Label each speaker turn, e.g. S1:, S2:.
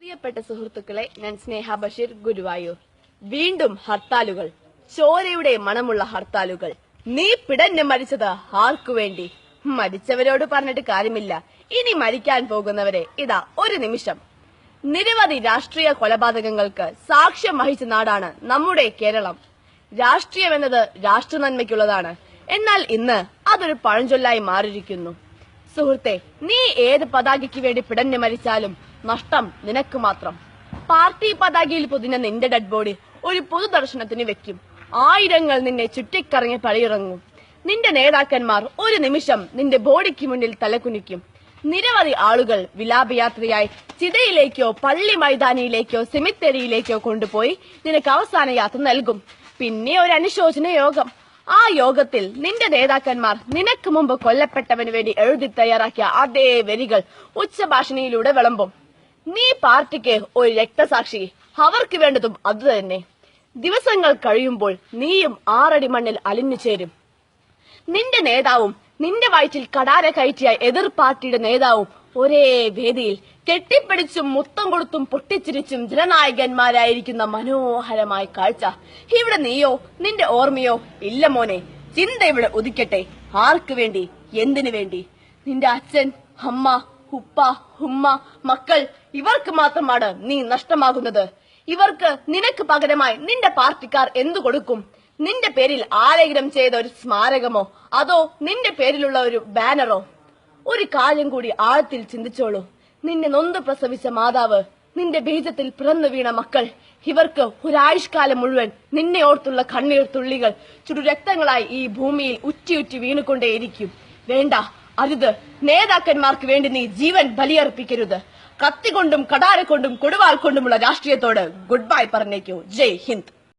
S1: പ്രിയപ്പെട്ട സുഹൃത്തുക്കളെ, ഞാൻ സ്നേഹ ബഷീർ, ഗുരുവായൂർ. വീണ്ടും ഹർത്താലുകൾ, ചോരയുടെ മണമുള്ള ഹർത്താലുകൾ. നീ പിടഞ്ഞ് മരിച്ചത് ആർക്കു വേണ്ടി? മരിച്ചവരോട് പറഞ്ഞിട്ട് കാര്യമില്ല, ഇനി മരിക്കാൻ പോകുന്നവരെ ഇതാ ഒരു നിമിഷം. നിരവധി രാഷ്ട്രീയ കൊലപാതകങ്ങൾക്ക് സാക്ഷ്യം വഹിച്ച നാടാണ് നമ്മുടെ കേരളം. രാഷ്ട്രീയം എന്നത് രാഷ്ട്ര നന്മയ്ക്കുള്ളതാണ്. എന്നാൽ ഇന്ന് അതൊരു പഴഞ്ചൊല്ലായി മാറിയിരിക്കുന്നു. സുഹൃത്തെ, നീ ഏത് പതാകയ്ക്ക് വേണ്ടി പിടഞ്ഞു മരിച്ചാലും നഷ്ടം നിനക്ക് മാത്രം. പാർട്ടി പതാകയിൽ പൊതിഞ്ഞ നിന്റെ ഡെഡ് ബോഡി ഒരു പൊതുദർശനത്തിന് വെക്കും. ആയിരങ്ങൾ നിന്നെ ചുറ്റിക്കറങ്ങി പടിയിറങ്ങും. നിന്റെ നേതാക്കന്മാർ ഒരു നിമിഷം നിന്റെ ബോഡിക്ക് മുന്നിൽ തലകുനിക്കും. നിരവധി ആളുകൾ വിലാപയാത്രയായി ചിതയിലേക്കോ പള്ളി മൈതാനിയിലേക്കോ സെമിത്തേരിയിലേക്കോ കൊണ്ടുപോയി നിനക്ക് അവസാന യാത്ര നൽകും. പിന്നെ ഒരു അനുശോചന യോഗം. ആ യോഗത്തിൽ നിന്റെ നേതാക്കന്മാർ നിനക്ക് മുമ്പ് കൊല്ലപ്പെട്ടവന് വേണ്ടി എഴുതി തയ്യാറാക്കിയ അതേ വരികൾ ഉച്ചഭാഷണിയിലൂടെ വിളമ്പും. നീ പാർട്ടിക്ക് ഒരു രക്തസാക്ഷി, അവർക്ക് വേണ്ടതും അതുതന്നെ. ദിവസങ്ങൾ കഴിയുമ്പോൾ നീയും 6 അടി മണ്ണിൽ അലിഞ്ഞു ചേരും. നിന്റെ നേതാവും നിന്റെ വയറ്റിൽ കടാര കയറ്റിയ എതിർ പാർട്ടിയുടെ നേതാവും ഒരേ വേദിയിൽ കെട്ടിപ്പിടിച്ചും മുത്തം കൊടുത്തും പൊട്ടിച്ചിരിച്ചും ജനനായകന്മാരായിരിക്കുന്ന മനോഹരമായ കാഴ്ച. ഇവിടെ നീയോ നിന്റെ ഓർമ്മയോ ഇല്ല മോനെ. ചിന്ത ഇവിടെ ഉദിക്കട്ടെ. ആർക്ക് വേണ്ടി, എന്തിനു വേണ്ടി? നിന്റെ അച്ഛൻ, അമ്മ, ഉപ്പ, ഉമ്മ, മക്കൾ, ഇവർക്ക് മാത്രമാണ് നീ നഷ്ടമാകുന്നത്. ഇവർക്ക് നിനക്ക് പകരമായി നിന്റെ പാർട്ടിക്കാർ എന്തു കൊടുക്കും? നിന്റെ പേരിൽ ആലേഖനം ചെയ്ത ഒരു സ്മാരകമോ, അതോ നിന്റെ പേരിലുള്ള ഒരു ബാനറോ? ഒരു കാര്യം കൂടി ആഴത്തിൽ ചിന്തിച്ചോളൂ. നിന്നെ നൊന്ത് പ്രസവിച്ച മാതാവ്, നിന്റെ ബീജത്തിൽ പിറന്നു വീണ മക്കൾ, ഇവർക്ക് ഒരായുഷ്കാലം മുഴുവൻ നിന്നെ ഓർത്തുള്ള കണ്ണീർ തുള്ളികൾ ചുടുരക്തങ്ങളായി ഈ ഭൂമിയിൽ ഉറ്റി വീണുകൊണ്ടേയിരിക്കും. വേണ്ട, അരുത്. നേതാക്കന്മാർക്ക് വേണ്ടി നീ ജീവൻ ബലിയർപ്പിക്കരുത്. കത്തികൊണ്ടും കടാര കൊണ്ടും കൊടുവാൾ കൊണ്ടുമുള്ള രാഷ്ട്രീയത്തോട് ഗുഡ് ബൈ പറഞ്ഞേക്കൂ. ജയ് ഹിന്ദ്.